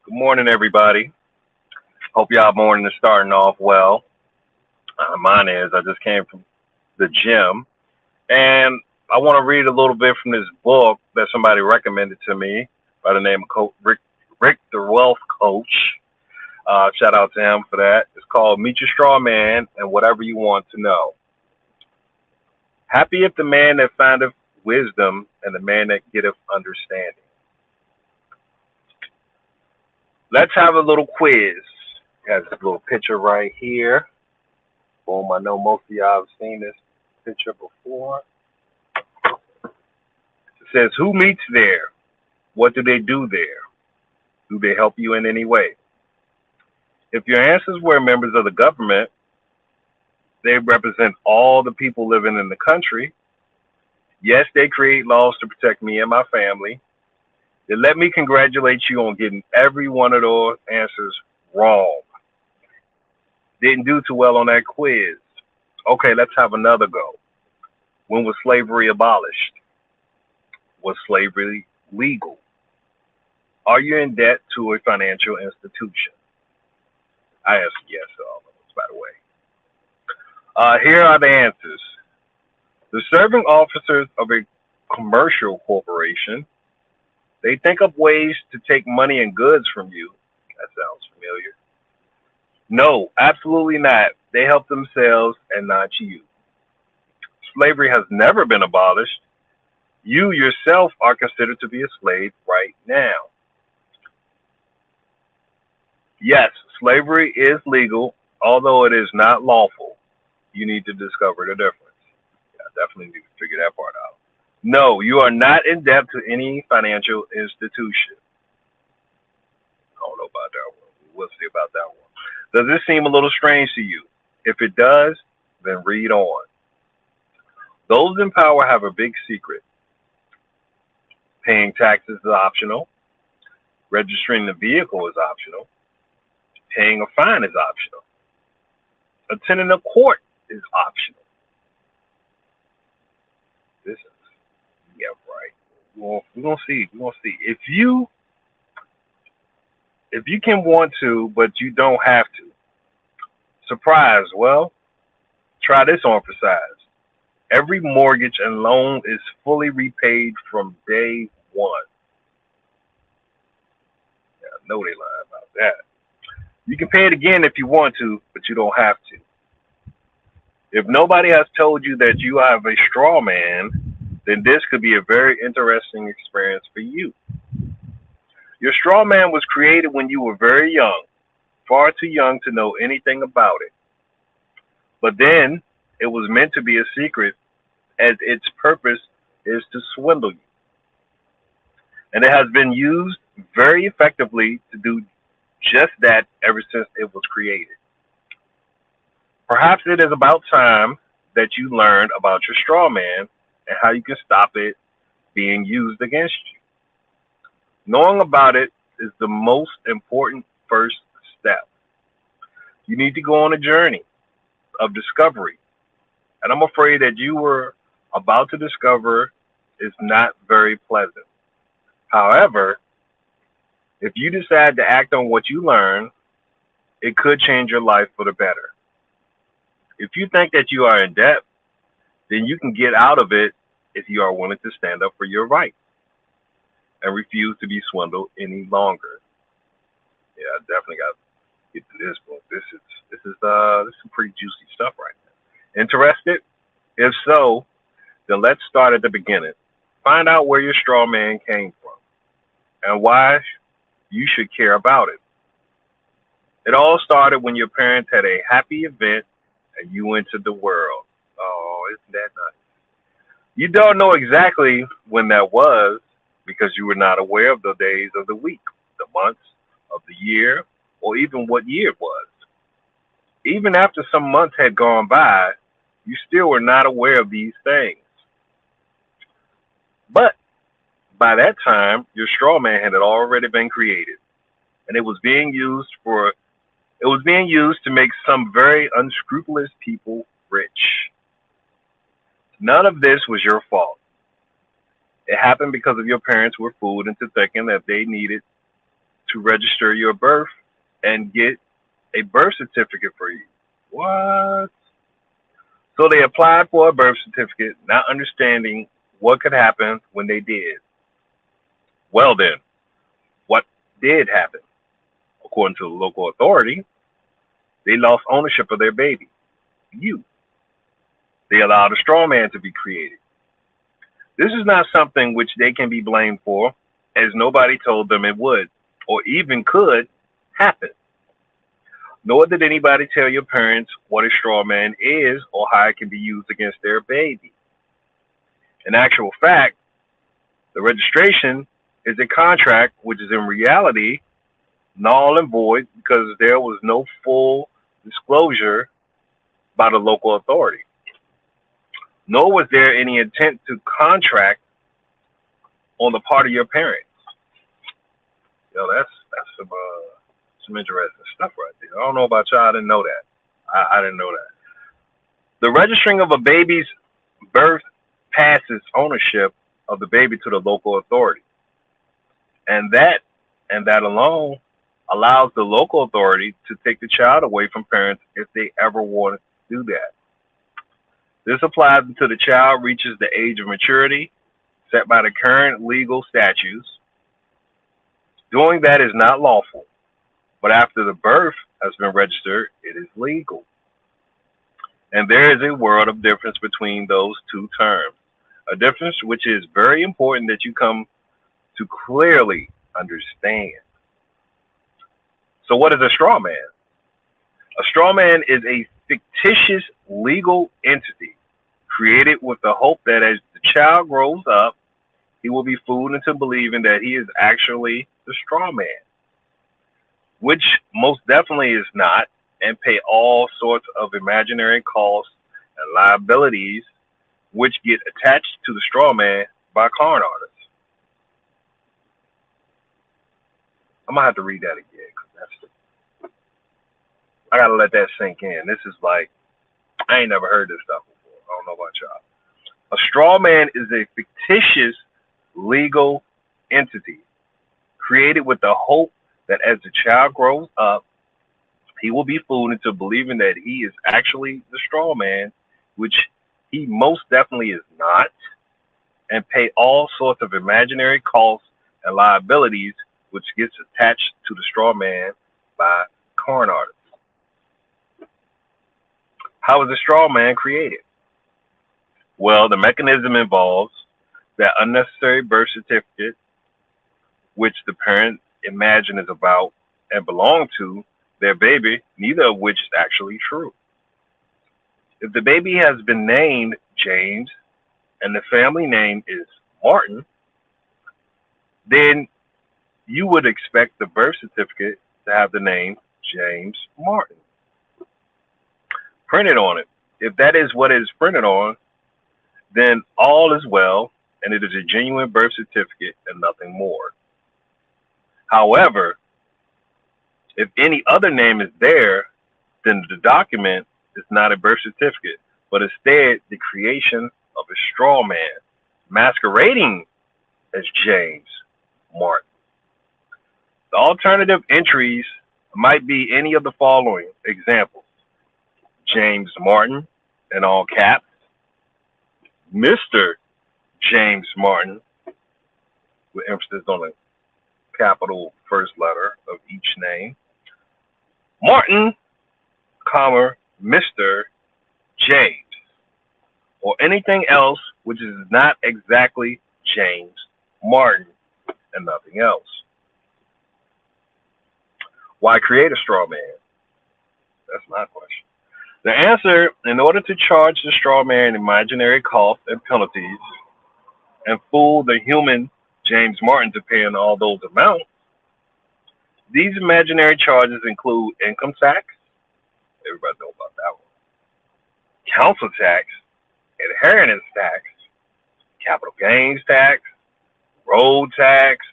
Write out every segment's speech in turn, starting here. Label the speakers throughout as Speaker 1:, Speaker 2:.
Speaker 1: Good morning, everybody. Hope y'all morning is starting off well. Mine is. I just came from the gym, and I want to read a little bit from this book that somebody recommended to me by the name of Rick the Wealth Coach. Shout out to him for that. It's called Meet Your Straw Man and Whatever You Want to Know. Happy if the man that findeth wisdom and the man that getteth understanding. Let's have a little quiz. Has this little picture right here. Boom, I know most of y'all have seen this picture before. It says, who meets there? What do they do there? Do they help you in any way? If your answers were members of the government, they represent all the people living in the country. Yes, they create laws to protect me and my family. Then let me congratulate you on getting every one of those answers wrong. Didn't do too well on that quiz. Okay, let's have another go. When was slavery abolished? Was slavery legal? Are you in debt to a financial institution? I answered yes to all of those, by the way. Here are the answers. The serving officers of a commercial corporation, they think up ways to take money and goods from you. That sounds familiar. No, absolutely not. They help themselves and not you. Slavery has never been abolished. You yourself are considered to be a slave right now. Yes, slavery is legal, although it is not lawful. You need to discover the difference. Yeah, definitely need to figure that part out. No, you are not in debt to any financial institution. I don't know about that one. We'll see about that one. Does this seem a little strange to you? If it does, then read on. Those in power have a big secret. Paying taxes is optional. Registering the vehicle is optional. Paying a fine is optional. Attending a court is optional. This is, yeah, right. We're gonna see. We're gonna see. If you can want to, but you don't have to. Surprise. Well, try this on for size. Every mortgage and loan is fully repaid from day one. Yeah, I know they lie about that. You can pay it again if you want to, but you don't have to. If nobody has told you that you have a straw man, then this could be a very interesting experience for you. Your straw man was created when you were very young, far too young to know anything about it. But then it was meant to be a secret, as its purpose is to swindle you. And it has been used very effectively to do just that ever since it was created. Perhaps it is about time that you learned about your straw man and how you can stop it being used against you. Knowing about it is the most important first step. You need to go on a journey of discovery. And I'm afraid that you were about to discover is not very pleasant. However, if you decide to act on what you learn, it could change your life for the better. If you think that you are in debt, then you can get out of it if you are willing to stand up for your rights and refuse to be swindled any longer. Yeah, I definitely got to get to this book. This is some pretty juicy stuff right now. Interested? If so, then let's start at the beginning. Find out where your straw man came from and why you should care about it. It all started when your parents had a happy event and you entered the world. Oh, isn't that nice? You don't know exactly when that was because you were not aware of the days of the week, the months of the year, or even what year it was. Even after some months had gone by, you still were not aware of these things. But by that time, your straw man had already been created, and it was being used to make some very unscrupulous people rich. None of this was your fault. It happened because of your parents were fooled into thinking that they needed to register your birth and get a birth certificate for you. What? So they applied for a birth certificate, not understanding what could happen when they did. Well, then, what did happen? According to the local authority, they lost ownership of their baby, you. They allowed a straw man to be created. This is not something which they can be blamed for, as nobody told them it would, or even could, happen. Nor did anybody tell your parents what a straw man is or how it can be used against their baby. In actual fact, the registration is a contract which is in reality null and void because there was no full disclosure by the local authority. Nor was there any intent to contract on the part of your parents. That's some interesting stuff right there. I don't know about y'all. I didn't know that. I didn't know that. The registering of a baby's birth passes ownership of the baby to the local authority, and that alone allows the local authority to take the child away from parents if they ever wanted to do that. This applies until the child reaches the age of maturity set by the current legal statutes. Doing that is not lawful, but after the birth has been registered, it is legal. And there is a world of difference between those two terms, a difference which is very important that you come to clearly understand. So what is a straw man? A straw man is a fictitious legal entity created with the hope that as the child grows up, he will be fooled into believing that he is actually the straw man, which most definitely is not, and pay all sorts of imaginary costs and liabilities which get attached to the straw man by con artists. I'm gonna have to read that again because I gotta let that sink in. This is like, I ain't never heard this stuff before. I don't know about y'all. A straw man is a fictitious legal entity created with the hope that as the child grows up, he will be fooled into believing that he is actually the straw man, which he most definitely is not, and pay all sorts of imaginary costs and liabilities which gets attached to the straw man by con artists. How is a straw man created? Well, the mechanism involves that unnecessary birth certificate, which the parent imagine is about and belong to their baby, neither of which is actually true. If the baby has been named James and the family name is Martin, then you would expect the birth certificate to have the name James Martin printed on it. If that is what is printed on, then all is well, and it is a genuine birth certificate and nothing more. However, if any other name is there, then the document is not a birth certificate, but instead the creation of a straw man masquerading as James Martin. The alternative entries might be any of the following examples: James Martin in all caps, Mr. James Martin, with emphasis on the capital first letter of each name, Martin, comma, Mr. James, or anything else which is not exactly James Martin and nothing else. Why create a straw man? That's my question. The answer: in order to charge the straw man imaginary costs and penalties and fool the human James Martin to paying all those amounts, these imaginary charges include income tax, everybody knows about that one, council tax, inheritance tax, capital gains tax, road tax,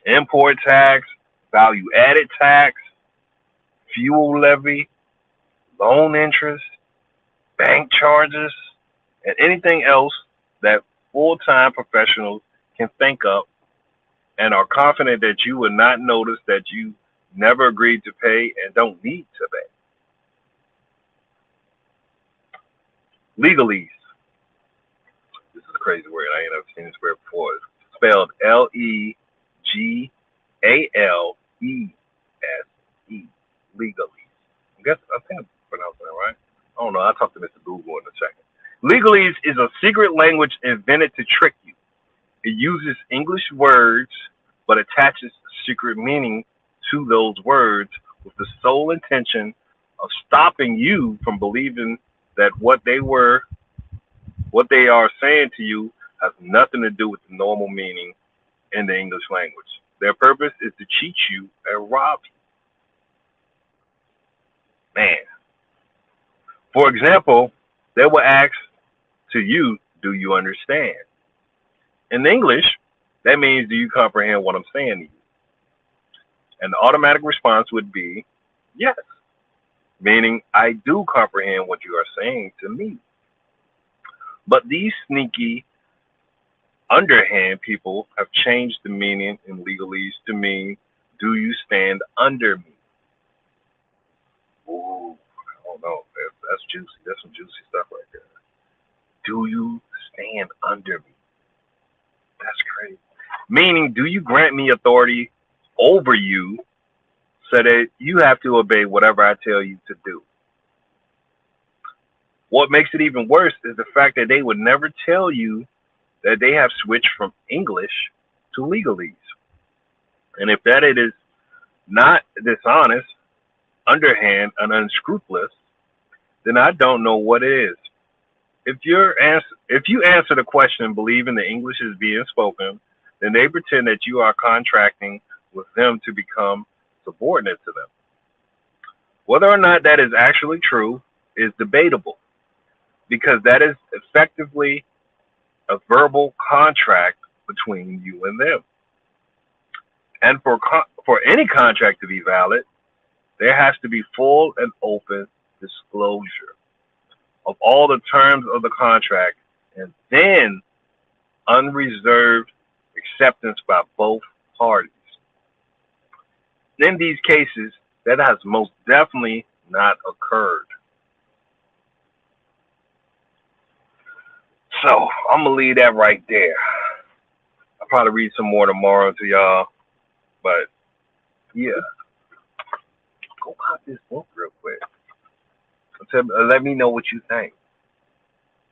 Speaker 1: import tax, value added tax, fuel levy, loan interest, bank charges, and anything else that full-time professionals can think of and are confident that you will not notice that you never agreed to pay and don't need to pay. Legalese. This is a crazy word. I ain't never seen this word before. It's spelled Legaleese. Legalese. I think I'm pronouncing it right. I don't know. I'll talk to Mr. Google in a second. Legalese is a secret language invented to trick you. It uses English words but attaches secret meaning to those words with the sole intention of stopping you from believing that what they are saying to you has nothing to do with the normal meaning in the English language. Their purpose is to cheat you and rob you. Man. For example, they will ask to you, do you understand? In English, that means, do you comprehend what I'm saying to you? And the automatic response would be, yes, meaning I do comprehend what you are saying to me. But these sneaky, underhand people have changed the meaning in legalese to mean, do you stand under me? Ooh, I don't know. That's juicy. That's some juicy stuff right there. Do you stand under me? That's crazy. Meaning, do you grant me authority over you so that you have to obey whatever I tell you to do? What makes it even worse is the fact that they would never tell you that they have switched from English to legalese. And if that it is not dishonest, underhand, and unscrupulous, then I don't know what is. If you answer the question believing the English is being spoken, then they pretend that you are contracting with them to become subordinate to them. Whether or not that is actually true is debatable, because that is effectively a verbal contract between you and them. And for any contract to be valid, there has to be full and open disclosure of all the terms of the contract, and then unreserved acceptance by both parties. In these cases, that has most definitely not occurred. So I'm gonna leave that right there. I'll probably read some more tomorrow to y'all, but yeah, go pop this book real quick. Let me know what you think.